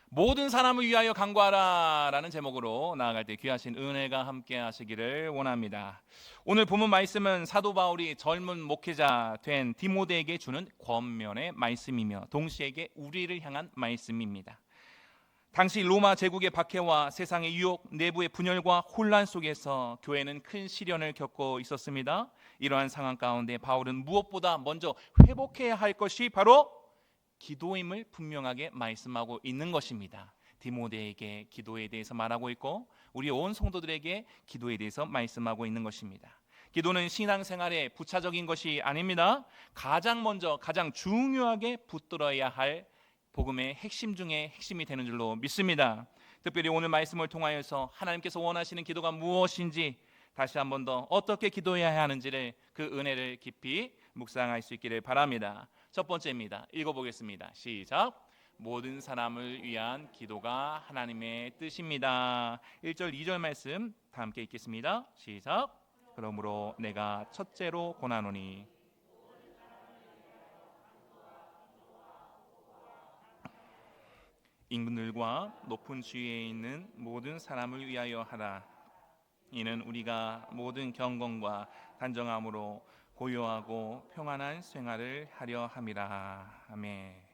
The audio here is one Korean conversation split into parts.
모든 사람을 위하여 간구하라 라는 제목으로 나아갈 때 귀하신 은혜가 함께 하시기를 원합니다. 오늘 본문 말씀은 사도 바울이 젊은 목회자 된 디모데에게 주는 권면의 말씀이며 동시에 우리를 향한 말씀입니다. 당시 로마 제국의 박해와 세상의 유혹, 내부의 분열과 혼란 속에서 교회는 큰 시련을 겪고 있었습니다. 이러한 상황 가운데 바울은 무엇보다 먼저 회복해야 할 것이 바로 기도임을 분명하게 말씀하고 있는 것입니다. 디모데에게 기도에 대해서 말하고 있고 우리 온 성도들에게 기도에 대해서 말씀하고 있는 것입니다. 기도는 신앙생활의 부차적인 것이 아닙니다. 가장 먼저 가장 중요하게 붙들어야 할 복음의 핵심 중에 핵심이 되는 줄로 믿습니다. 특별히 오늘 말씀을 통하여서 하나님께서 원하시는 기도가 무엇인지 다시 한 번 더 어떻게 기도해야 하는지를 그 은혜를 깊이 묵상할 수 있기를 바랍니다. 첫 번째입니다. 읽어보겠습니다. 시작. 모든 사람을 위한 기도가 하나님의 뜻입니다. 1절 2절 말씀 다 함께 읽겠습니다. 시작. 그러므로 내가 첫째로 권하노니 임금들과 높은 지위에 있는 모든 사람을 위하여 하라. 이는 우리가 모든 경건과 단정함으로 고요하고 평안한 생활을 하려 함이라. 아멘.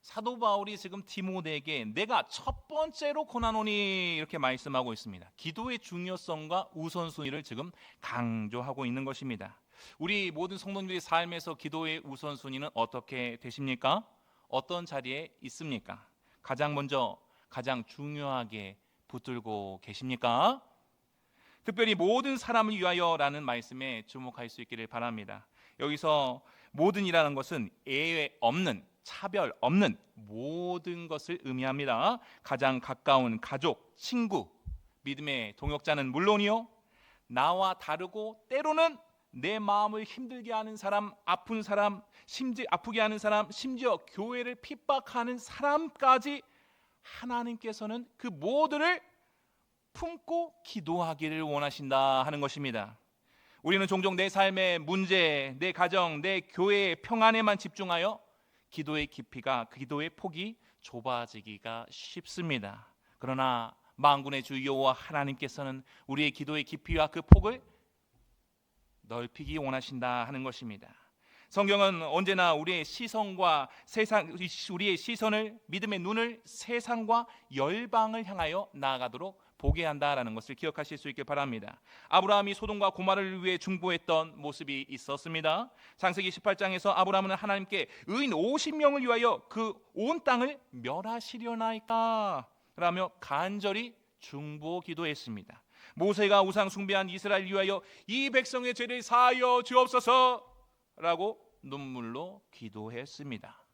사도 바울이 지금 디모데에게 내가 첫 번째로 권하노니 이렇게 말씀하고 있습니다. 기도의 중요성과 우선순위를 지금 강조하고 있는 것입니다. 우리 모든 성도님들의 삶에서 기도의 우선순위는 어떻게 되십니까? 어떤 자리에 있습니까? 가장 먼저 가장 중요하게 붙들고 계십니까? 특별히 모든 사람을 위하여라는 말씀에 주목할 수 있기를 바랍니다. 여기서 모든이라는 것은 예외 없는, 차별 없는 모든 것을 의미합니다. 가장 가까운 가족, 친구, 믿음의 동역자는 물론이요, 나와 다르고 때로는 내 마음을 힘들게 하는 사람, 아픈 사람, 아프게 하는 사람, 심지어 교회를 핍박하는 사람까지 하나님께서는 그 모두를 품고 기도하기를 원하신다 하는 것입니다. 우리는 종종 내 삶의 문제, 내 가정, 내 교회의 평안에만 집중하여 기도의 깊이가, 기도의 폭이 좁아지기가 쉽습니다. 그러나 만군의 주 여호와 하나님께서는 우리의 기도의 깊이와 그 폭을 넓히기 원하신다 하는 것입니다. 성경은 언제나 우리의 시선을, 믿음의 눈을 세상과 열방을 향하여 나아가도록 보게 한다라는 것을 기억하실 수 있길 바랍니다. 아브라함이 소돔과 고모라를 위해 중보했던 모습이 있었습니다. 창세기 18장에서 아브라함은 하나님께 의인 50명을 위하여 그 온 땅을 멸하시려나이까 라며 간절히 중보 기도했습니다. 모세가 우상 숭배한 이스라엘 위하여 이 백성의 죄를 사하여 주옵소서 라고 눈물로 기도했습니다.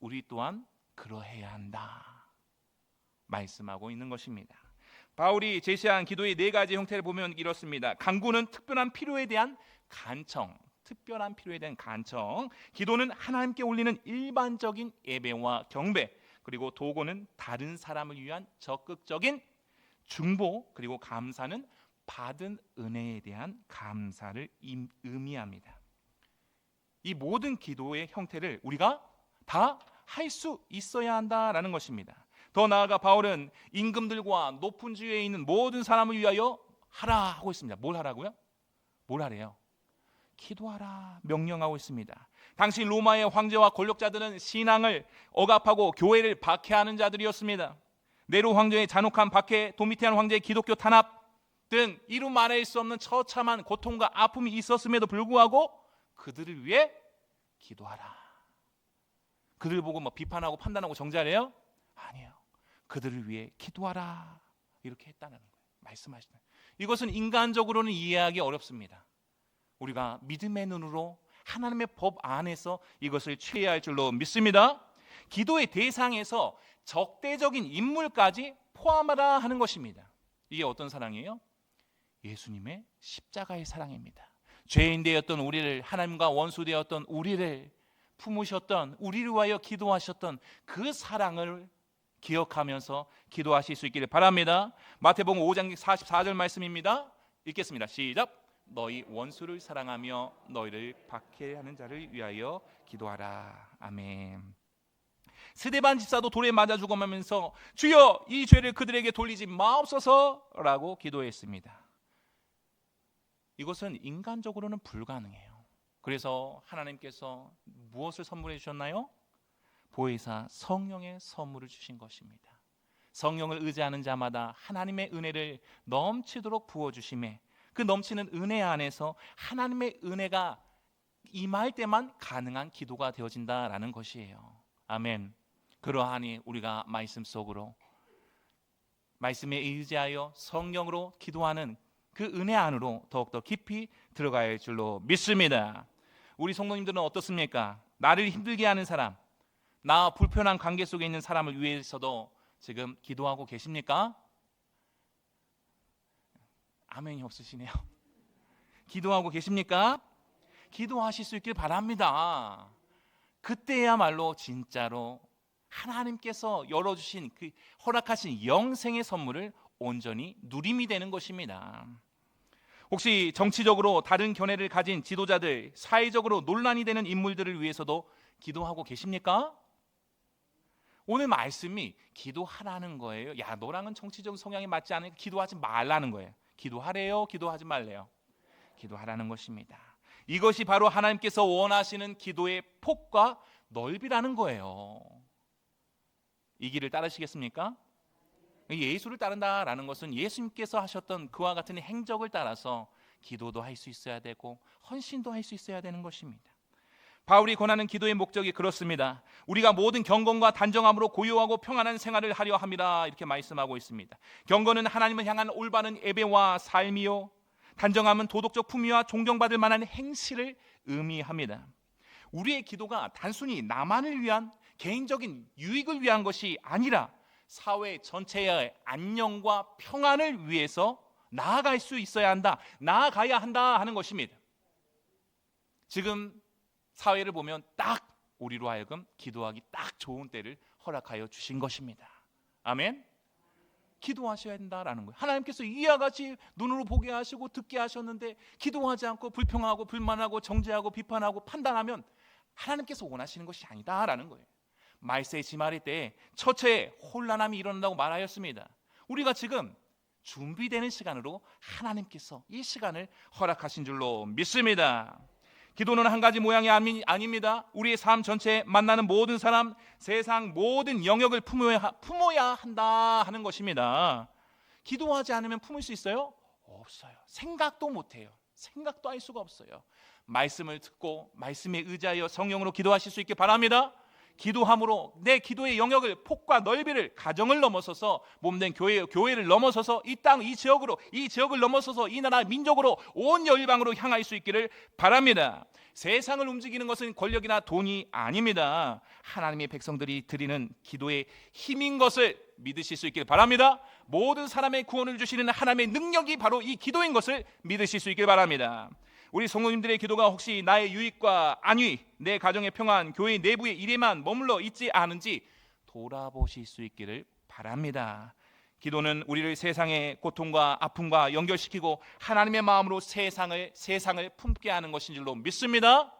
우리 또한 그러해야 한다 말씀하고 있는 것입니다. 바울이 제시한 기도의 네 가지 형태를 보면 이렇습니다. 간구는 특별한 필요에 대한 간청, 기도는 하나님께 올리는 일반적인 예배와 경배, 그리고 도고는 다른 사람을 위한 적극적인 중보, 그리고 감사는 받은 은혜에 대한 감사를 의미합니다. 이 모든 기도의 형태를 우리가 다 할 수 있어야 한다라는 것입니다. 더 나아가 바울은 임금들과 높은 지위에 있는 모든 사람을 위하여 하라 하고 있습니다. 뭘 하라고요? 뭘 하래요? 기도하라 명령하고 있습니다. 당시 로마의 황제와 권력자들은 신앙을 억압하고 교회를 박해하는 자들이었습니다. 네로 황제의 잔혹한 박해, 도미티안 황제의 기독교 탄압 등 이루 말할 수 없는 처참한 고통과 아픔이 있었음에도 불구하고 그들을 위해 기도하라. 그들을 보고 비판하고 판단하고 정죄하래요? 아니에요. 그들을 위해 기도하라 이렇게 했다는 거예요. 말씀하시는. 이것은 인간적으로는 이해하기 어렵습니다. 우리가 믿음의 눈으로 하나님의 법 안에서 이것을 취해야 할 줄로 믿습니다. 기도의 대상에서 적대적인 인물까지 포함하라 하는 것입니다. 이게 어떤 사랑이에요? 예수님의 십자가의 사랑입니다. 죄인 되었던 우리를, 하나님과 원수 되었던 우리를 품으셨던, 우리를 위하여 기도하셨던 그 사랑을 기억하면서 기도하실 수 있기를 바랍니다. 마태복음 5장 44절 말씀입니다. 읽겠습니다. 시작. 너희 원수를 사랑하며 너희를 박해하는 자를 위하여 기도하라. 아멘. 스데반 집사도 돌에 맞아 죽어가면서 주여 이 죄를 그들에게 돌리지 마옵소서라고 기도했습니다. 이것은 인간적으로는 불가능해요. 그래서 하나님께서 무엇을 선물해 주셨나요? 보혜사 성령의 선물을 주신 것입니다. 성령을 의지하는 자마다 하나님의 은혜를 넘치도록 부어주심에 그 넘치는 은혜 안에서 하나님의 은혜가 임할 때만 가능한 기도가 되어진다라는 것이에요. 아멘. 그러하니 우리가 말씀 속으로 말씀에 의지하여 성령으로 기도하는 그 은혜 안으로 더욱더 깊이 들어가야 할 줄로 믿습니다. 우리 성도님들은 어떻습니까? 나를 힘들게 하는 사람, 나 불편한 관계 속에 있는 사람을 위해서도 지금 기도하고 계십니까? 아멘이 없으시네요. 기도하고 계십니까? 기도하실 수 있길 바랍니다. 그때야말로 진짜로 하나님께서 열어주신 그 허락하신 영생의 선물을 온전히 누림이 되는 것입니다. 혹시 정치적으로 다른 견해를 가진 지도자들, 사회적으로 논란이 되는 인물들을 위해서도 기도하고 계십니까? 오늘 말씀이 기도하라는 거예요. 야, 너랑은 정치적 성향이 맞지 않으니까 기도하지 말라는 거예요. 기도하래요? 기도하지 말래요? 기도하라는 것입니다. 이것이 바로 하나님께서 원하시는 기도의 폭과 넓이라는 거예요. 이 길을 따르시겠습니까? 예수를 따른다라는 것은 예수님께서 하셨던 그와 같은 행적을 따라서 기도도 할 수 있어야 되고 헌신도 할 수 있어야 되는 것입니다. 바울이 권하는 기도의 목적이 그렇습니다. 우리가 모든 경건과 단정함으로 고요하고 평안한 생활을 하려 함이라 이렇게 말씀하고 있습니다. 경건은 하나님을 향한 올바른 예배와 삶이요, 단정함은 도덕적 품위와 존경받을 만한 행실을 의미합니다. 우리의 기도가 단순히 나만을 위한 개인적인 유익을 위한 것이 아니라 사회 전체의 안녕과 평안을 위해서 나아갈 수 있어야 한다, 나아가야 한다 하는 것입니다. 지금 사회를 보면 딱 우리로 하여금 기도하기 딱 좋은 때를 허락하여 주신 것입니다. 아멘. 기도하셔야 된다라는 거예요. 하나님께서 이와 같이 눈으로 보게 하시고 듣게 하셨는데 기도하지 않고 불평하고 불만하고 정죄하고 비판하고 판단하면 하나님께서 원하시는 것이 아니다라는 거예요. 말세의 지말일 때 처처에 혼란함이 일어난다고 말하였습니다. 우리가 지금 준비되는 시간으로 하나님께서 이 시간을 허락하신 줄로 믿습니다. 기도는 한 가지 모양이 아닙니다. 우리의 삶 전체에 만나는 모든 사람, 세상 모든 영역을 품어야 한다 하는 것입니다. 기도하지 않으면 품을 수 있어요? 없어요. 생각도 못해요. 생각도 할 수가 없어요. 말씀을 듣고 말씀에 의지하여 성령으로 기도하실 수 있길 바랍니다. 기도함으로 내 기도의 영역을 폭과 넓이를 가정을 넘어서서 몸된 교회를 넘어서서 이 땅, 이 지역을 넘어서서 이 나라 민족으로 온 열방으로 향할 수 있기를 바랍니다. 세상을 움직이는 것은 권력이나 돈이 아닙니다. 하나님의 백성들이 드리는 기도의 힘인 것을 믿으실 수 있기를 바랍니다. 모든 사람의 구원을 주시는 하나님의 능력이 바로 이 기도인 것을 믿으실 수 있기를 바랍니다. 우리 성도님들의 기도가 혹시 나의 유익과 안위, 내 가정의 평안, 교회 내부의 일에만 머물러 있지 않은지 돌아보실 수 있기를 바랍니다. 기도는 우리를 세상의 고통과 아픔과 연결시키고 하나님의 마음으로 세상을 품게 하는 것인 줄로 믿습니다.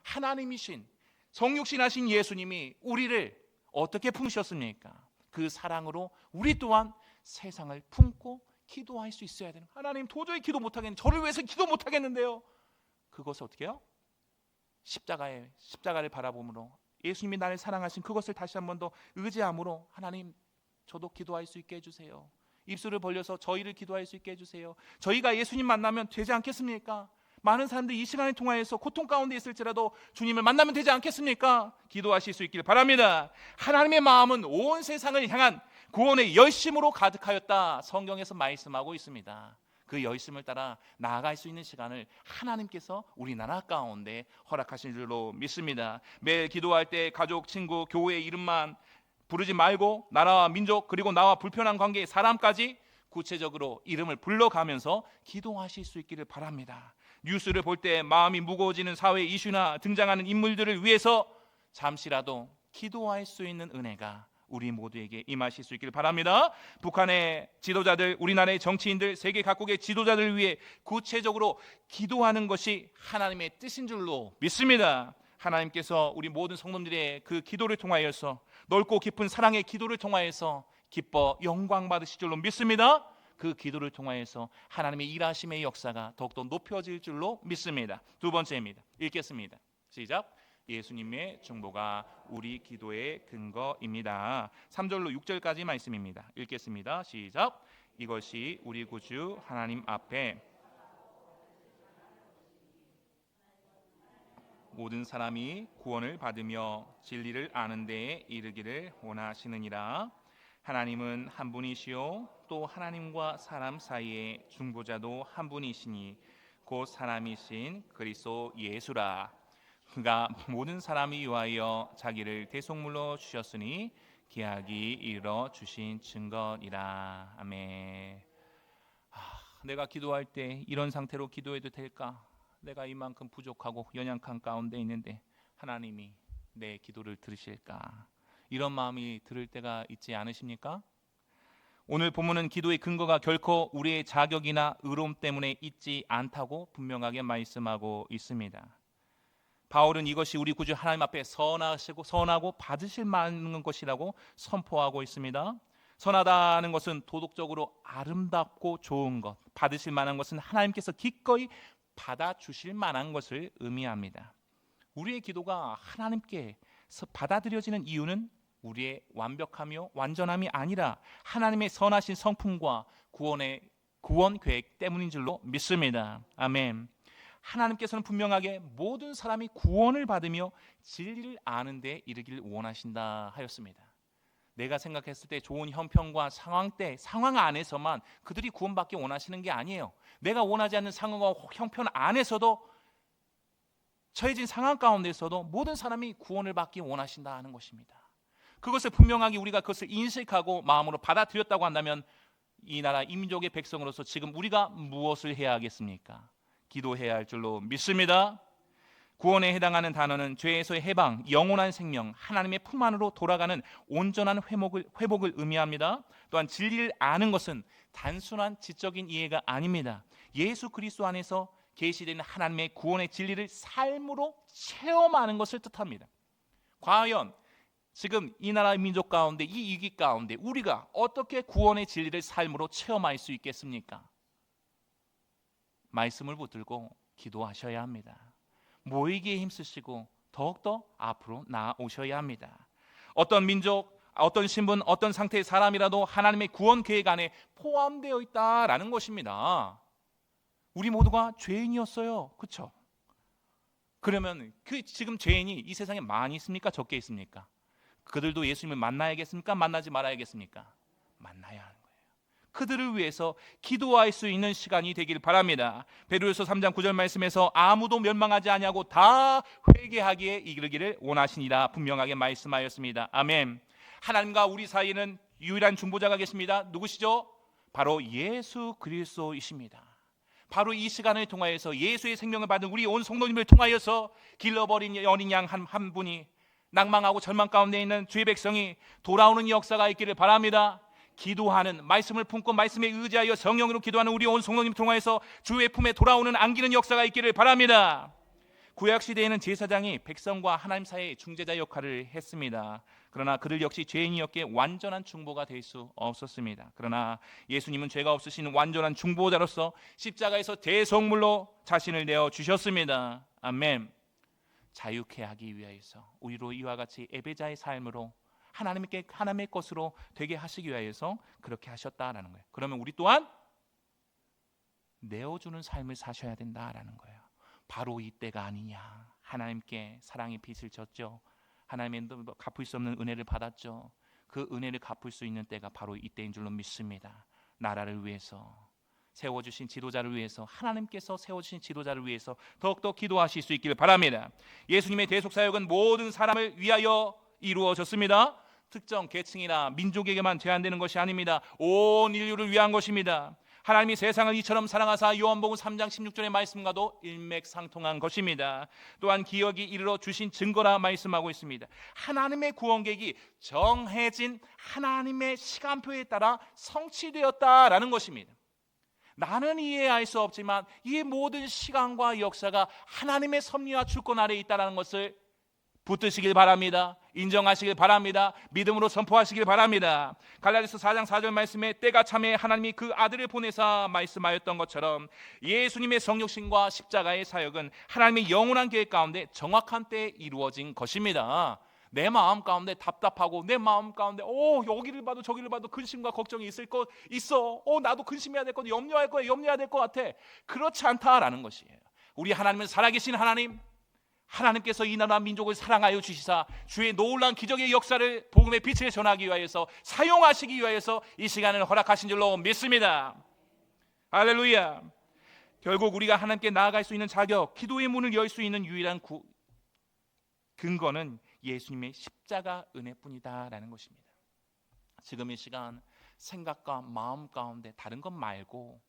하나님이신 성육신하신 예수님이 우리를 어떻게 품으셨습니까? 그 사랑으로 우리 또한 세상을 품고 기도할 수 있어야 되는, 하나님 도저히 기도 못하겠는데, 저를 위해서 기도 못하겠는데요. 그것을 어떻게 해요? 십자가를 바라봄으로 예수님이 나를 사랑하신 그것을 다시 한 번 더 의지함으로 하나님 저도 기도할 수 있게 해주세요. 입술을 벌려서 저희를 기도할 수 있게 해주세요. 저희가 예수님 만나면 되지 않겠습니까? 많은 사람들이 이 시간을 통하여서 고통 가운데 있을지라도 주님을 만나면 되지 않겠습니까? 기도하실 수 있길 바랍니다. 하나님의 마음은 온 세상을 향한 구원의 열심으로 가득하였다, 성경에서 말씀하고 있습니다. 그 열심을 따라 나아갈 수 있는 시간을 하나님께서 우리나라 가운데 허락하신 줄로 믿습니다. 매일 기도할 때 가족, 친구, 교회 이름만 부르지 말고 나라와 민족, 그리고 나와 불편한 관계, 사람까지 구체적으로 이름을 불러가면서 기도하실 수 있기를 바랍니다. 뉴스를 볼 때 마음이 무거워지는 사회 이슈나 등장하는 인물들을 위해서 잠시라도 기도할 수 있는 은혜가 우리 모두에게 임하실 수 있기를 바랍니다. 북한의 지도자들, 우리나라의 정치인들, 세계 각국의 지도자들을 위해 구체적으로 기도하는 것이 하나님의 뜻인 줄로 믿습니다. 하나님께서 우리 모든 성도들의 그 기도를 통하여서 넓고 깊은 사랑의 기도를 통하여서 기뻐 영광 받으실 줄로 믿습니다. 그 기도를 통하여서 하나님의 일하심의 역사가 더욱더 높여질 줄로 믿습니다. 두 번째입니다. 읽겠습니다. 시작. 예수님의 중보가 우리 기도의 근거입니다. 3절로 6절까지 말씀입니다. 읽겠습니다. 시작. 이것이 우리 구주 하나님 앞에 모든 사람이 구원을 받으며 진리를 아는 데에 이르기를 원하시느니라. 하나님은 한 분이시요 또 하나님과 사람 사이에 중보자도 한 분이시니 곧 사람이신 그리스도 예수라. 그가 모든 사람이 위하여 자기를 대속물로 주셨으니 기약이 이르러 주신 증거니라. 아멘. 내가 기도할 때 이런 상태로 기도해도 될까? 내가 이만큼 부족하고 연약한 가운데 있는데 하나님이 내 기도를 들으실까? 이런 마음이 들을 때가 있지 않으십니까? 오늘 본문은 기도의 근거가 결코 우리의 자격이나 의로움 때문에 있지 않다고 분명하게 말씀하고 있습니다. 바울은 이것이 우리 구주 하나님 앞에 선하고 받으실 만한 것이라고 선포하고 있습니다. 선하다는 것은 도덕적으로 아름답고 좋은 것, 받으실 만한 것은 하나님께서 기꺼이 받아주실 만한 것을 의미합니다. 우리의 기도가 하나님께서 받아들여지는 이유는 우리의 완벽하며 완전함이 아니라 하나님의 선하신 성품과 구원 계획 때문인 줄로 믿습니다. 아멘. 하나님께서는 분명하게 모든 사람이 구원을 받으며 진리를 아는 데 이르기를 원하신다 하였습니다. 내가 생각했을 때 좋은 형편과 상황 안에서만 그들이 구원받기 원하시는 게 아니에요. 내가 원하지 않는 상황과 형편 안에서도, 처해진 상황 가운데서도 모든 사람이 구원을 받기 원하신다 하는 것입니다. 그것을 분명하게 우리가 그것을 인식하고 마음으로 받아들였다고 한다면 이 나라 이민족의 백성으로서 지금 우리가 무엇을 해야 하겠습니까? 기도해야 할 줄로 믿습니다. 구원에 해당하는 단어는 죄에서의 해방, 영원한 생명, 하나님의 품 안으로 돌아가는 온전한 회복을 의미합니다. 또한 진리를 아는 것은 단순한 지적인 이해가 아닙니다. 예수 그리스도 안에서 계시되는 하나님의 구원의 진리를 삶으로 체험하는 것을 뜻합니다. 과연 지금 이 나라 민족 가운데, 이 위기 가운데 우리가 어떻게 구원의 진리를 삶으로 체험할 수 있겠습니까? 말씀을 붙들고 기도하셔야 합니다. 모이기에 힘쓰시고 더욱더 앞으로 나아오셔야 합니다. 어떤 민족, 어떤 신분, 어떤 상태의 사람이라도 하나님의 구원 계획 안에 포함되어 있다라는 것입니다. 우리 모두가 죄인이었어요. 그렇죠? 그러면 지금 죄인이 이 세상에 많이 있습니까? 적게 있습니까? 그들도 예수님을 만나야겠습니까? 만나지 말아야겠습니까? 만나야 하는 거예요. 그들을 위해서 기도할 수 있는 시간이 되길 바랍니다. 베드로서 3장 9절 말씀에서 아무도 멸망하지 아니하고 다 회개하기에 이르기를 원하시니라 분명하게 말씀하였습니다. 아멘. 하나님과 우리 사이에는 유일한 중보자가 계십니다. 누구시죠? 바로 예수 그리스도이십니다. 바로 이 시간을 통하여서 예수의 생명을 받은 우리 온 성도님을 통하여서 길러버린 어린 양 한 분이, 낭망하고 절망 가운데 있는 주의 백성이 돌아오는 역사가 있기를 바랍니다. 기도하는, 말씀을 품고 말씀에 의지하여 성령으로 기도하는 우리 온 성도님 통하여서 주의 품에 돌아오는 안기는 역사가 있기를 바랍니다. 구약시대에는 제사장이 백성과 하나님 사이의 중재자 역할을 했습니다. 그러나 그들 역시 죄인이었기에 완전한 중보가 될 수 없었습니다. 그러나 예수님은 죄가 없으신 완전한 중보자로서 십자가에서 대속물로 자신을 내어주셨습니다. 아멘. 자유케 하기 위하여서 우리로 이와 같이 예배자의 삶으로 하나님의 것으로 되게 하시기 위하여서 그렇게 하셨다라는 거예요. 그러면 우리 또한 내어주는 삶을 사셔야 된다라는 거예요. 바로 이때가 아니냐. 하나님께 사랑의 빚을 졌죠. 하나님의 갚을 수 없는 은혜를 받았죠. 그 은혜를 갚을 수 있는 때가 바로 이때인 줄로 믿습니다. 나라를 위해서 세워주신 지도자를 위해서, 하나님께서 세워주신 지도자를 위해서 더욱더 기도하실 수 있기를 바랍니다. 예수님의 대속사역은 모든 사람을 위하여 이루어졌습니다. 특정 계층이나 민족에게만 제한되는 것이 아닙니다. 온 인류를 위한 것입니다. 하나님이 세상을 이처럼 사랑하사 요한복음 3장 16절의 말씀과도 일맥상통한 것입니다. 또한 기억이 이르러 주신 증거라 말씀하고 있습니다. 하나님의 구원 계획이 정해진 하나님의 시간표에 따라 성취되었다라는 것입니다. 나는 이해할 수 없지만 이 모든 시간과 역사가 하나님의 섭리와 주권 아래에 있다는 것을 붙드시길 바랍니다. 인정하시길 바랍니다. 믿음으로 선포하시길 바랍니다. 갈라디아서 4장 4절 말씀에 때가 참에 하나님이 그 아들을 보내사 말씀하였던 것처럼 예수님의 성육신과 십자가의 사역은 하나님의 영원한 계획 가운데 정확한 때에 이루어진 것입니다. 내 마음 가운데 답답하고 내 마음 가운데 여기를 봐도 저기를 봐도 근심과 걱정이 있을 것 있어. 나도 근심해야 될 것, 염려해야 될 것 같아. 그렇지 않다라는 것이에요. 우리 하나님은 살아계신 하나님, 하나님께서 이 나라 민족을 사랑하여 주시사 주의 놀라운 기적의 역사를 복음의 빛을 전하기 위하여서 사용하시기 위하여서 이 시간을 허락하신 줄로 믿습니다. 할렐루야. 결국 우리가 하나님께 나아갈 수 있는 자격, 기도의 문을 열 수 있는 유일한 근거는 예수님의 십자가 은혜뿐이다라는 것입니다. 지금 이 시간 생각과 마음 가운데 다른 것 말고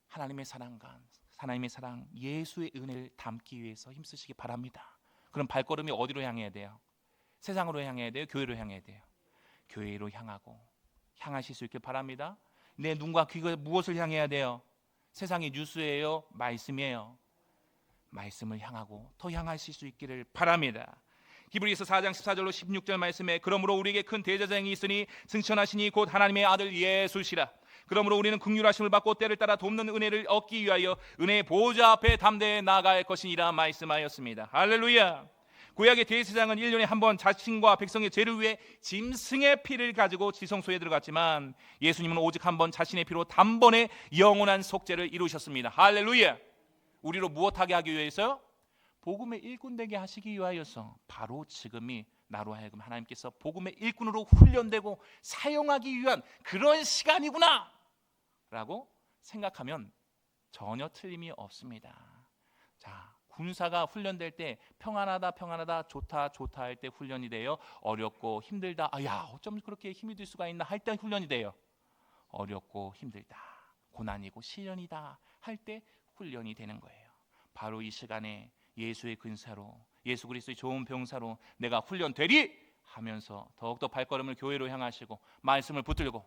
하나님의 사랑, 예수의 은혜를 담기 위해서 힘쓰시기 바랍니다. 그럼 발걸음이 어디로 향해야 돼요? 세상으로 향해야 돼요? 교회로 향해야 돼요? 교회로 향하실 수 있길 바랍니다. 내 눈과 귀가 무엇을 향해야 돼요? 세상의 뉴스예요? 말씀이에요? 말씀을 향하고 더 향하실 수 있기를 바랍니다. 히브리서 4장 14절로 16절 말씀에 그러므로 우리에게 큰 대제사장이 있으니 승천하시니 곧 하나님의 아들 예수시라. 그러므로 우리는 긍휼하심을 받고 때를 따라 돕는 은혜를 얻기 위하여 은혜의 보좌 앞에 담대히 나아갈 것이니라 말씀하였습니다. 할렐루야. 구약의 대제사장은 1년에 한 번 자신과 백성의 죄를 위해 짐승의 피를 가지고 지성소에 들어갔지만 예수님은 오직 한 번 자신의 피로 단번에 영원한 속죄를 이루셨습니다. 할렐루야. 우리로 무엇하게 하기 위해서요? 복음의 일꾼 되게 하시기 위하여서 바로 지금이 나로 하여금 하나님께서 복음의 일꾼으로 훈련되고 사용하기 위한 그런 시간이구나 라고 생각하면 전혀 틀림이 없습니다. 자, 군사가 훈련될 때 평안하다 좋다 할 때 훈련이 돼요. 어렵고 힘들다 어쩜 그렇게 힘이 들 수가 있나 할 때 훈련이 돼요. 어렵고 힘들다 고난이고 시련이다 할 때 훈련이 되는 거예요. 바로 이 시간에 예수의 근사로 예수 그리스도의 좋은 병사로 내가 훈련되리 하면서 더욱더 발걸음을 교회로 향하시고 말씀을 붙들고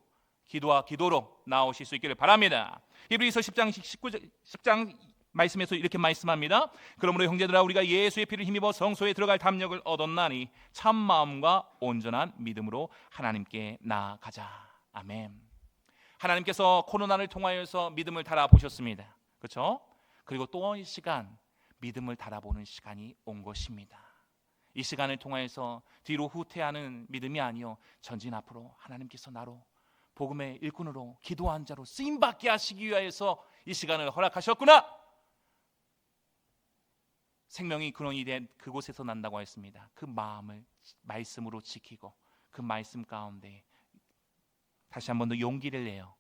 기도와 기도로 나오실 수 있기를 바랍니다. 히브리서 10장 말씀에서 이렇게 말씀합니다. 그러므로 형제들아 우리가 예수의 피를 힘입어 성소에 들어갈 담력을 얻었나니 참 마음과 온전한 믿음으로 하나님께 나아가자. 아멘. 하나님께서 코로나를 통하여서 믿음을 달아보셨습니다. 그렇죠? 그리고 또 이 시간 믿음을 달아보는 시간이 온 것입니다. 이 시간을 통하여서 뒤로 후퇴하는 믿음이 아니요 전진 앞으로 하나님께서 나로 복음의 일꾼으로 기도한 자로 쓰임받게 하시기 위하여서 이 시간을 허락하셨구나. 생명이 근원이 된 그곳에서 난다고 했습니다. 그 마음을 말씀으로 지키고 그 말씀 가운데 다시 한 번 더 용기를 내어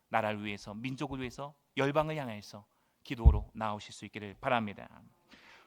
나라를 위해서 민족을 위해서 열방을 향해서 기도로 나오실 수 있기를 바랍니다.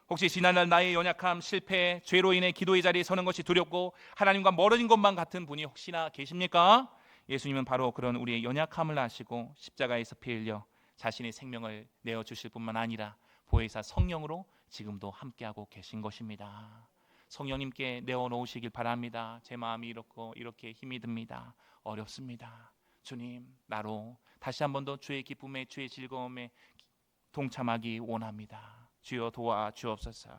혹시 지난날 나의 연약함, 실패, 죄로 인해 기도의 자리에 서는 것이 두렵고 하나님과 멀어진 것만 같은 분이 혹시나 계십니까? 예수님은 바로 그런 우리의 연약함을 아시고 십자가에서 피 흘려 자신의 생명을 내어주실 뿐만 아니라 보혜사 성령으로 지금도 함께하고 계신 것입니다. 성령님께 내어놓으시길 바랍니다. 제 마음이 이렇게 힘이 듭니다. 어렵습니다. 주님, 나로 다시 한 번 더 주의 기쁨에 주의 즐거움에 동참하기 원합니다. 주여 도와주옵소서.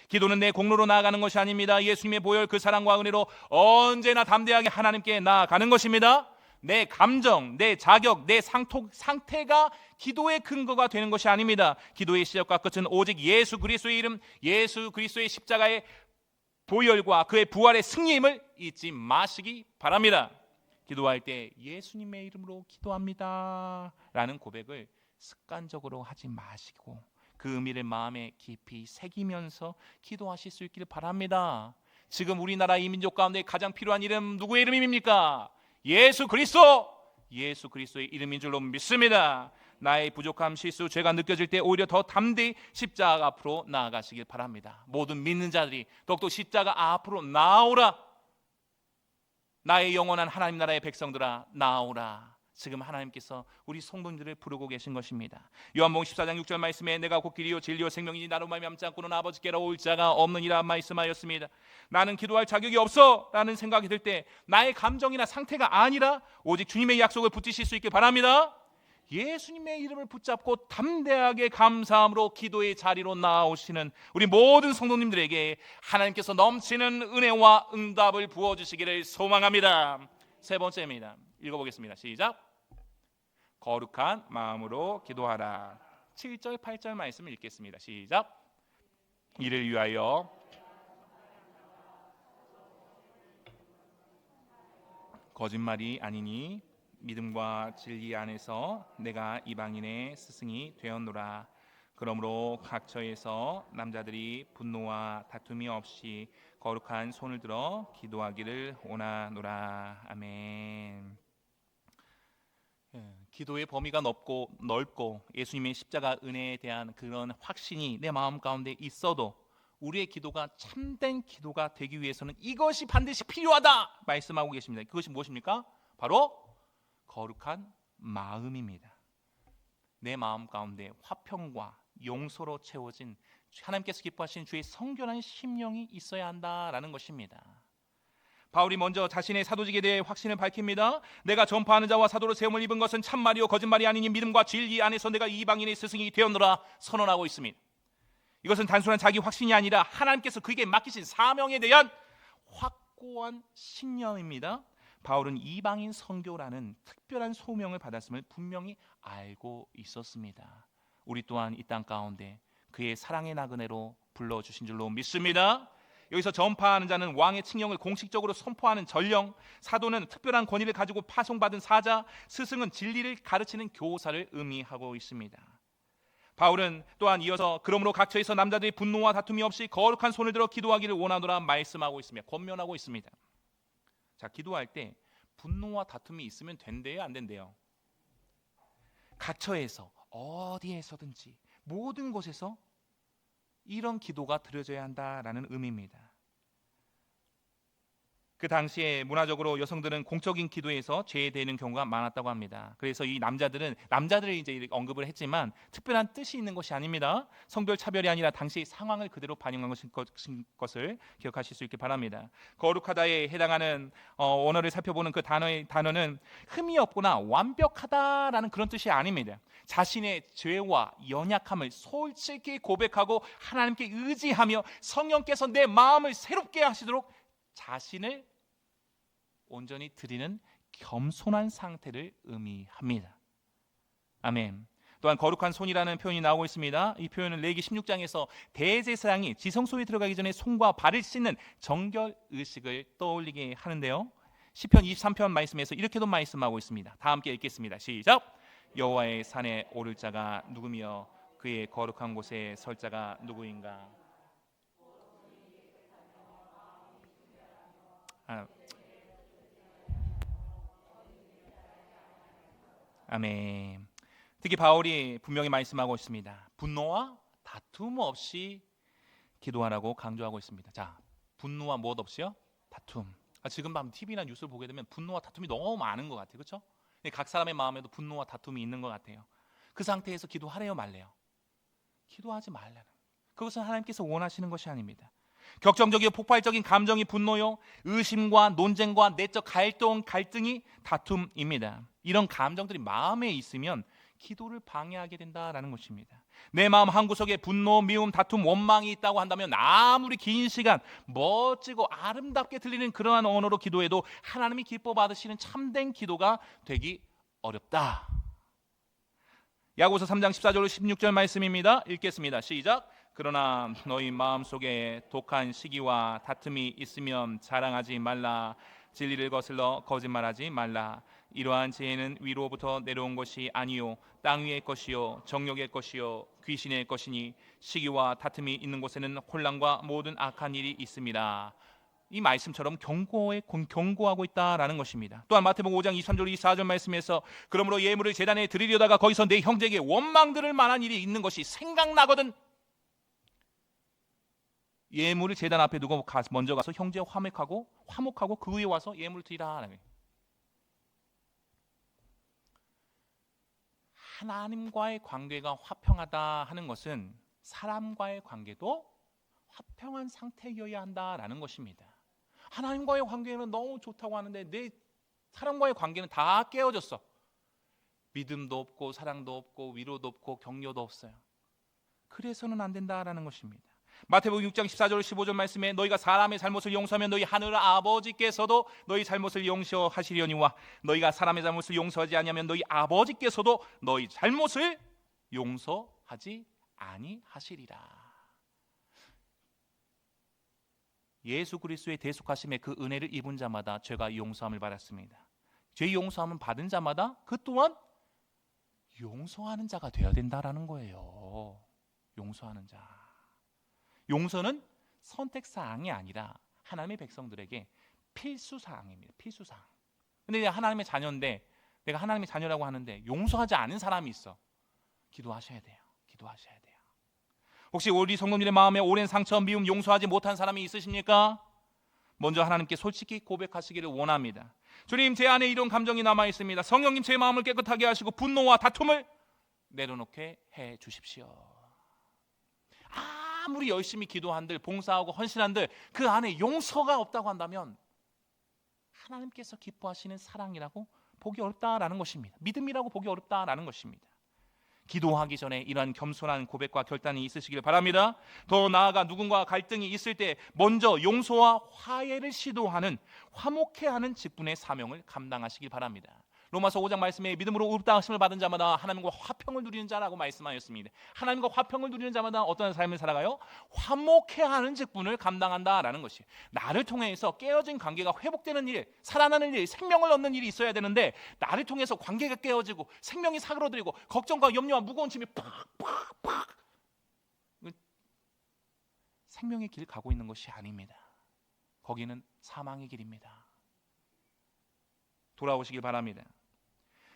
기도는 내 공로로 나아가는 것이 아닙니다. 예수님의 보혈 그 사랑과 은혜로 언제나 담대하게 하나님께 나아가는 것입니다. 내 감정, 내 자격, 내 상태가 기도의 근거가 되는 것이 아닙니다. 기도의 시작과 끝은 오직 예수 그리스도의 이름, 예수 그리스도의 십자가의 보혈과 그의 부활의 승리임을 잊지 마시기 바랍니다. 기도할 때 예수님의 이름으로 기도합니다 라는 고백을 습관적으로 하지 마시고 그 의미를 마음에 깊이 새기면서 기도하실 수 있기를 바랍니다. 지금 우리나라 이 민족 가운데 가장 필요한 이름 누구의 이름입니까? 예수 그리스도! 예수 그리스도의 이름인 줄로 믿습니다. 나의 부족함, 실수, 죄가 느껴질 때 오히려 더 담대히 십자가 앞으로 나아가시길 바랍니다. 모든 믿는 자들이 더욱더 십자가 앞으로 나오라. 나의 영원한 하나님 나라의 백성들아 나오라. 지금 하나님께서 우리 성도님들을 부르고 계신 것입니다. 요한복음 14장 6절 말씀에 내가 곧 길이요 진리요 생명이니 나로 말미암지 않고는 아버지께로 올 자가 없느니라 말씀하였습니다. 나는 기도할 자격이 없어 라는 생각이 들 때 나의 감정이나 상태가 아니라 오직 주님의 약속을 붙드실 수 있길 바랍니다. 예수님의 이름을 붙잡고 담대하게 감사함으로 기도의 자리로 나오시는 우리 모든 성도님들에게 하나님께서 넘치는 은혜와 응답을 부어주시기를 소망합니다. 세 번째입니다. 읽어보겠습니다. 시작. 거룩한 마음으로 기도하라. 7절 8절 말씀을 읽겠습니다. 시작. 이를 위하여 거짓말이 아니니 믿음과 진리 안에서 내가 이방인의 스승이 되었노라. 그러므로 각 처에서 남자들이 분노와 다툼이 없이 거룩한 손을 들어 기도하기를 원하노라. 아멘. 기도의 범위가 넓고 예수님의 십자가 은혜에 대한 그런 확신이 내 마음 가운데 있어도 우리의 기도가 참된 기도가 되기 위해서는 이것이 반드시 필요하다 말씀하고 계십니다. 그것이 무엇입니까? 바로 거룩한 마음입니다. 내 마음 가운데 화평과 용서로 채워진 하나님께서 기뻐하시는 주의 성결한 심령이 있어야 한다라는 것입니다. 바울이 먼저 자신의 사도직에 대해 확신을 밝힙니다. 내가 전파하는 자와 사도로 세움을 입은 것은 참말이요 거짓말이 아니니 믿음과 진리 안에서 내가 이방인의 스승이 되었노라 선언하고 있습니다. 이것은 단순한 자기 확신이 아니라 하나님께서 그에게 맡기신 사명에 대한 확고한 신념입니다. 바울은 이방인 선교라는 특별한 소명을 받았음을 분명히 알고 있었습니다. 우리 또한 이 땅 가운데 그의 사랑의 나그네로 불러주신 줄로 믿습니다. 여기서 전파하는 자는 왕의 칙령을 공식적으로 선포하는 전령, 사도는 특별한 권위를 가지고 파송받은 사자, 스승은 진리를 가르치는 교사를 의미하고 있습니다. 바울은 또한 이어서 그러므로 각 처에서 남자들이 분노와 다툼이 없이 거룩한 손을 들어 기도하기를 원하노라 말씀하고 있습니다. 권면하고 있습니다. 자, 기도할 때 분노와 다툼이 있으면 된대요, 안 된대요? 각 처에서 어디에서든지 모든 곳에서 이런 기도가 드려져야 한다라는 의미입니다. 그 당시에 문화적으로 여성들은 공적인 기도에서 제외되는 경우가 많았다고 합니다. 그래서 이 남자들을 이제 언급을 했지만 특별한 뜻이 있는 것이 아닙니다. 성별 차별이 아니라 당시 상황을 그대로 반영한 것을 기억하실 수 있길 바랍니다. 거룩하다에 해당하는 언어를 살펴보는 그 단어는 흠이 없거나 완벽하다라는 그런 뜻이 아닙니다. 자신의 죄와 연약함을 솔직히 고백하고 하나님께 의지하며 성령께서 내 마음을 새롭게 하시도록 자신을 온전히 드리는 겸손한 상태를 의미합니다. 아멘. 또한 거룩한 손이라는 표현이 나오고 있습니다. 이 표현은 레위기 16장에서 대제사장이 지성소에 들어가기 전에 손과 발을 씻는 정결 의식을 떠올리게 하는데요. 시편 23편 말씀에서 이렇게도 말씀하고 있습니다. 다 함께 읽겠습니다. 시작. 여호와의 산에 오를 자가 누구며 그의 거룩한 곳에 설 자가 누구인가. 아멘. 특히 바울이 분명히 말씀하고 있습니다. 분노와 다툼 없이 기도하라고 강조하고 있습니다. 자, 분노와 무엇 없이요? 다툼. 지금 밤 TV나 뉴스를 보게 되면 분노와 다툼이 너무 많은 것 같아요. 그렇죠? 각 사람의 마음에도 분노와 다툼이 있는 것 같아요. 그 상태에서 기도하래요, 말래요? 기도하지 말라는. 그것은 하나님께서 원하시는 것이 아닙니다. 격정적이고 폭발적인 감정이 분노요, 의심과 논쟁과 내적 갈등이 다툼입니다. 이런 감정들이 마음에 있으면 기도를 방해하게 된다라는 것입니다. 내 마음 한구석에 분노, 미움, 다툼, 원망이 있다고 한다면 아무리 긴 시간 멋지고 아름답게 들리는 그러한 언어로 기도해도 하나님이 기뻐 받으시는 참된 기도가 되기 어렵다. 야고보서 3장 14절 16절 말씀입니다. 읽겠습니다. 시작. 그러나 너희 마음속에 독한 시기와 다툼이 있으면 자랑하지 말라. 진리를 거슬러 거짓말하지 말라. 이러한 지혜는 위로부터 내려온 것이 아니요 땅 위의 것이요 정욕의 것이요 귀신의 것이니 시기와 다툼이 있는 곳에는 혼란과 모든 악한 일이 있습니다. 이 말씀처럼 경고하고 있다라는 것입니다. 또한 마태복음 5장 23절 24절 말씀에서 그러므로 예물을 제단에 드리려다가 거기서 내 형제에게 원망 들을 만한 일이 있는 것이 생각나거든. 예물을 제단 앞에 두고 먼저 가서 형제와 화목하고 그 위에 와서 예물을 드리라. 하나님과의 관계가 화평하다 하는 것은 사람과의 관계도 화평한 상태여야 한다라는 것입니다. 하나님과의 관계는 너무 좋다고 하는데 내 사람과의 관계는 다 깨어졌어. 믿음도 없고 사랑도 없고 위로도 없고 격려도 없어요. 그래서는 안 된다라는 것입니다. 마태복음 6장 14절 15절 말씀에 너희가 사람의 잘못을 용서하면 너희 하늘 아버지께서도 너희 잘못을 용서하시려니와 너희가 사람의 잘못을 용서하지 아니하면 너희 아버지께서도 너희 잘못을 용서하지 아니하시리라. 예수 그리스도의 대속하심의 그 은혜를 입은 자마다 죄가 용서함을 받았습니다. 죄 용서함을 받은 자마다 그 또한 용서하는 자가 되어야 된다라는 거예요. 용서하는 자. 용서는 선택사항이 아니라 하나님의 백성들에게 필수사항입니다. 필수사항. 근데 하나님의 자녀인데 내가 하나님의 자녀라고 하는데 용서하지 않은 사람이 있어. 기도하셔야 돼요. 기도하셔야 돼요. 혹시 우리 성도님의 마음에 오랜 상처, 미움, 용서하지 못한 사람이 있으십니까? 먼저 하나님께 솔직히 고백하시기를 원합니다. 주님, 제 안에 이런 감정이 남아 있습니다. 성령님, 제 마음을 깨끗하게 하시고 분노와 다툼을 내려놓게 해 주십시오. 아무리 열심히 기도한들, 봉사하고 헌신한들 그 안에 용서가 없다고 한다면 하나님께서 기뻐하시는 사랑이라고 보기 어렵다라는 것입니다. 믿음이라고 보기 어렵다라는 것입니다. 기도하기 전에 이러한 겸손한 고백과 결단이 있으시길 바랍니다. 더 나아가 누군가 갈등이 있을 때 먼저 용서와 화해를 시도하는, 화목해하는 직분의 사명을 감당하시길 바랍니다. 로마서 5장 말씀에 믿음으로 의롭다 하심을 받은 자마다 하나님과 화평을 누리는 자라고 말씀하였습니다. 하나님과 화평을 누리는 자마다 어떤 삶을 살아가요? 화목해하는 직분을 감당한다라는 것이, 나를 통해서 깨어진 관계가 회복되는 일, 살아나는 일, 생명을 얻는 일이 있어야 되는데 나를 통해서 관계가 깨어지고 생명이 사그러들고 걱정과 염려와 무거운 짐이 팍팍팍 생명의 길 가고 있는 것이 아닙니다. 거기는 사망의 길입니다. 돌아오시길 바랍니다.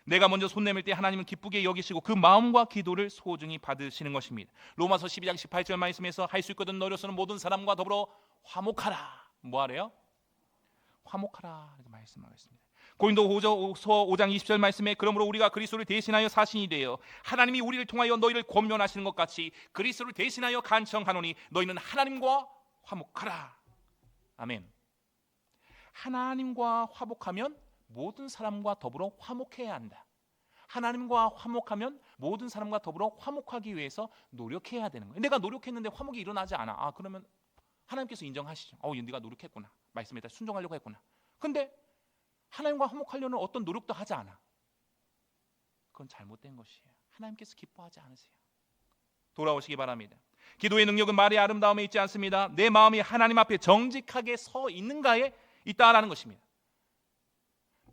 내가 먼저 손 내밀 때 하나님은 기쁘게 여기시고 그 마음과 기도를 소중히 받으시는 것입니다. 로마서 12장 18절 말씀에서 할 수 있거든 너로서는 모든 사람과 더불어 화목하라. 뭐 하래요? 화목하라 이렇게 말씀하고 있습니다. 고린도후서 5장 20절 말씀에 그러므로 우리가 그리스도를 대신하여 사신이 되어 하나님이 우리를 통하여 너희를 권면하시는 것 같이 그리스도를 대신하여 간청하노니 너희는 하나님과 화목하라. 아멘. 하나님과 화목하면 모든 사람과 더불어 화목해야 한다. 하나님과 화목하면 모든 사람과 더불어 화목하기 위해서 노력해야 되는 거예요. 내가 노력했는데 화목이 일어나지 않아. 그러면 하나님께서 인정하시죠. 네가 노력했구나. 말씀에 따라 순종하려고 했구나. 근데 하나님과 화목하려는 어떤 노력도 하지 않아. 그건 잘못된 것이에요. 하나님께서 기뻐하지 않으세요. 돌아오시기 바랍니다. 기도의 능력은 말의 아름다움에 있지 않습니다. 내 마음이 하나님 앞에 정직하게 서 있는가에 있다라는 것입니다.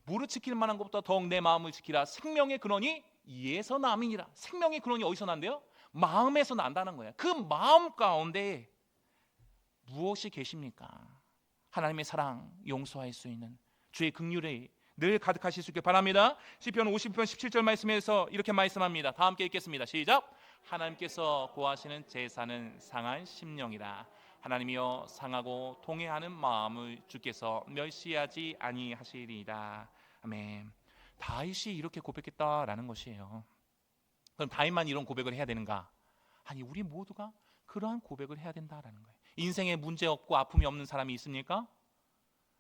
무릇 지킬 만한 것보다 더욱 내 마음을 지키라. 생명의 근원이 이에서 남이니라. 생명의 근원이 어디서 난대요? 마음에서 난다는 거예요. 그 마음 가운데 무엇이 계십니까? 하나님의 사랑, 용서할 수 있는 주의 긍휼이 늘 가득하실 수 있길 바랍니다. 시편 50편 17절 말씀에서 이렇게 말씀합니다. 다 함께 읽겠습니다. 시작. 하나님께서 구하시는 제사는 상한 심령이라. 하나님이여 상하고 통회하는 마음을 주께서 멸시하지 아니하시리이다. 아멘. 다윗이 이렇게 고백했다라는 것이에요. 그럼 다윗만 이런 고백을 해야 되는가? 아니, 우리 모두가 그러한 고백을 해야 된다라는 거예요. 인생에 문제 없고 아픔이 없는 사람이 있습니까?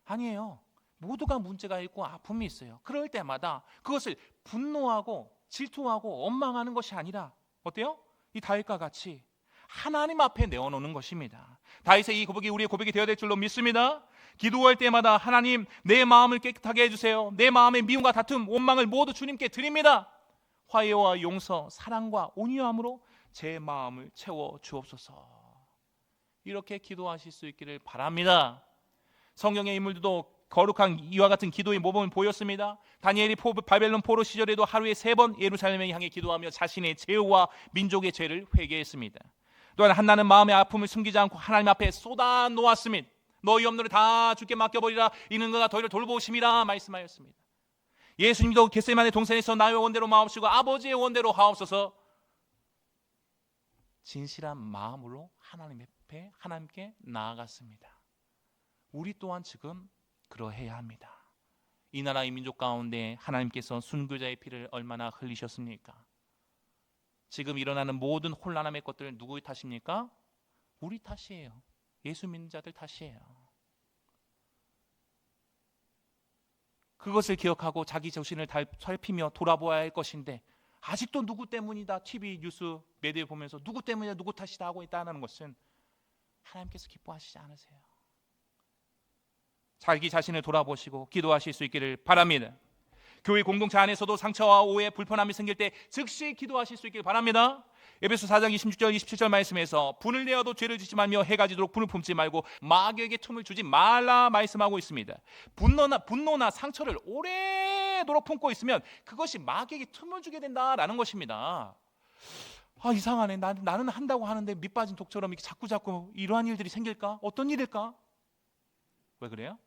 아니에요. 모두가 문제가 있고 아픔이 있어요. 그럴 때마다 그것을 분노하고 질투하고 원망하는 것이 아니라 어때요? 이 다윗과 같이 하나님 앞에 내어놓는 것입니다. 다윗의 이 고백이 우리의 고백이 되어야 될 줄로 믿습니다. 기도할 때마다 하나님 내 마음을 깨끗하게 해주세요. 내 마음의 미움과 다툼, 원망을 모두 주님께 드립니다. 화해와 용서, 사랑과 온유함으로 제 마음을 채워 주옵소서. 이렇게 기도하실 수 있기를 바랍니다. 성경의 인물들도 거룩한 이와 같은 기도의 모범을 보였습니다. 다니엘이 바벨론 포로 시절에도 하루에 3번 예루살렘을 향해 기도하며 자신의 죄와 민족의 죄를 회개했습니다. 또한 한나는 마음의 아픔을 숨기지 않고 하나님 앞에 쏟아 놓았습니다. 너희 염려를 다 주께 맡겨버리라. 이는 그가 너희를 돌보심이라 말씀하였습니다. 예수님도 겟세마네 동산에서 나의 원대로 마옵시고 아버지의 원대로 하옵소서. 진실한 마음으로 하나님 앞에 하나님께 나아갔습니다. 우리 또한 지금 그러해야 합니다. 이 나라 이 민족 가운데 하나님께서 순교자의 피를 얼마나 흘리셨습니까? 지금 일어나는 모든 혼란함의 것들 누구의 탓입니까? 우리 탓이에요. 예수 믿는 자들 탓이에요. 그것을 기억하고 자기 자신을 살피며 돌아보아야 할 것인데, 아직도 누구 때문이다 TV 뉴스 매대 보면서 누구 때문이다 누구 탓이다 하고 있다는 것은 하나님께서 기뻐하시지 않으세요. 자기 자신을 돌아보시고 기도하실 수 있기를 바랍니다. 교회 공동체 안에서도 상처와 오해, 불편함이 생길 때 즉시 기도하실 수 있기를 바랍니다. 에베소 4장 26절 27절 말씀에서 분을 내어도 죄를 짓지 말며 해가 지도록 분을 품지 말고 마귀에게 틈을 주지 말라 말씀하고 있습니다. 분노나 상처를 오래도록 품고 있으면 그것이 마귀에게 틈을 주게 된다라는 것입니다. 아, 이상하네. 나는 한다고 하는데 밑빠진 독처럼 이렇게 자꾸 이러한 일들이 생길까? 어떤 일일까? 왜 그래요?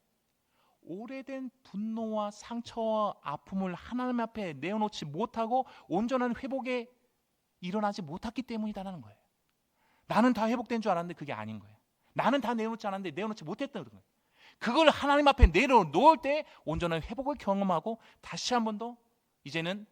오래된 분노와 상처와 아픔을 하나님 앞에 내어놓지 못하고 온전한 회복에 일어나지 못했기 때문이다라는 거예요. 나는 다 회복된 줄 알았는데 그게 아닌 거예요. 나는 다 내어놓지 않았는데 내어놓지 못했다는 거예요. 그걸 하나님 앞에 내려놓을 때 온전한 회복을 경험하고 다시 한 번 더 이제는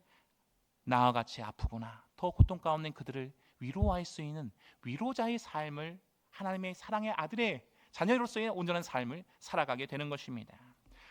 나와 같이 아프구나, 더 고통 가운데 그들을 위로할 수 있는 위로자의 삶을, 하나님의 사랑의 아들의 자녀로서의 온전한 삶을 살아가게 되는 것입니다.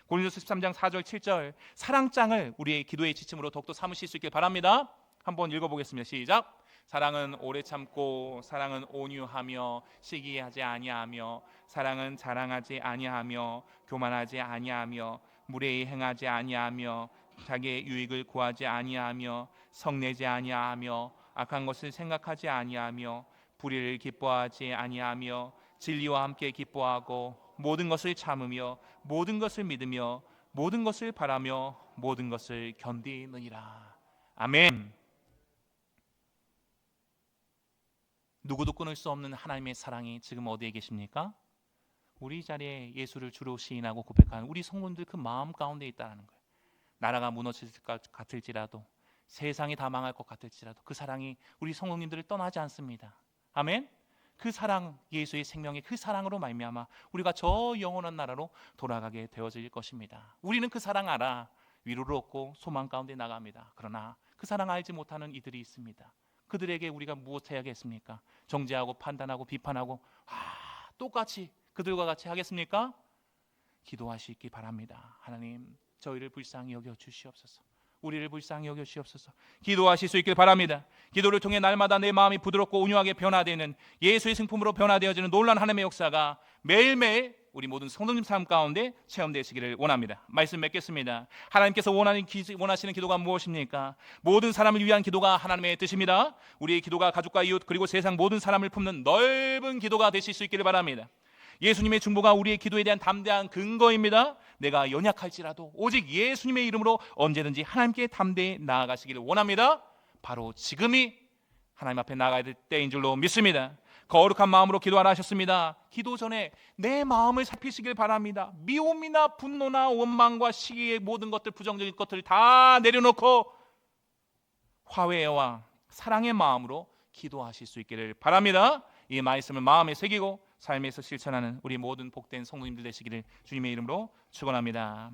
고린도서 13장 4절 7절 사랑장을 우리의 기도의 지침으로 더욱더 삼으실 수 있길 바랍니다. 한번 읽어보겠습니다. 시작. 사랑은 오래 참고, 사랑은 온유하며 시기하지 아니하며, 사랑은 자랑하지 아니하며 교만하지 아니하며 무례히 행하지 아니하며 자기의 유익을 구하지 아니하며 성내지 아니하며 악한 것을 생각하지 아니하며 불의를 기뻐하지 아니하며 진리와 함께 기뻐하고 모든 것을 참으며 모든 것을 믿으며 모든 것을 바라며 모든 것을 견디느니라. 아멘. 누구도 끊을 수 없는 하나님의 사랑이 지금 어디에 계십니까? 우리 자리에 예수를 주로 시인하고 고백하는 우리 성도들 그 마음 가운데 있다는 거예요. 나라가 무너질 것 같을지라도, 세상이 다 망할 것 같을지라도 그 사랑이 우리 성도님들을 떠나지 않습니다. 아멘. 그 사랑, 예수의 생명의 그 사랑으로 말미암아 우리가 저 영원한 나라로 돌아가게 되어질 것입니다. 우리는 그 사랑 알아 위로를 얻고 소망 가운데 나갑니다. 그러나 그 사랑 알지 못하는 이들이 있습니다. 그들에게 우리가 무엇 해야겠습니까? 정죄하고 판단하고 비판하고 똑같이 그들과 같이 하겠습니까? 기도하시기 바랍니다. 하나님, 저희를 불쌍히 여겨 주시옵소서. 우리를 불쌍히 여겨 주시옵소서. 기도하실 수 있길 바랍니다. 기도를 통해 날마다 내 마음이 부드럽고 온유하게 변화되는, 예수의 승품으로 변화되어지는 놀라운 하나님의 역사가 매일매일 우리 모든 성도님 삶 가운데 체험되시기를 원합니다. 말씀 맺겠습니다. 하나님께서 원하시는 기도가 무엇입니까? 모든 사람을 위한 기도가 하나님의 뜻입니다. 우리의 기도가 가족과 이웃 그리고 세상 모든 사람을 품는 넓은 기도가 되실 수 있기를 바랍니다. 예수님의 중보가 우리의 기도에 대한 담대한 근거입니다. 내가 연약할지라도 오직 예수님의 이름으로 언제든지 하나님께 담대히 나아가시기를 원합니다. 바로 지금이 하나님 앞에 나아가야 될 때인 줄로 믿습니다. 거룩한 마음으로 기도하라 하셨습니다. 기도 전에 내 마음을 살피시길 바랍니다. 미움이나 분노나 원망과 시기의 모든 것들, 부정적인 것들을 다 내려놓고 화해와 사랑의 마음으로 기도하실 수 있기를 바랍니다. 이 말씀을 마음에 새기고 삶에서 실천하는 우리 모든 복된 성도님들 되시기를 주님의 이름으로 축원합니다.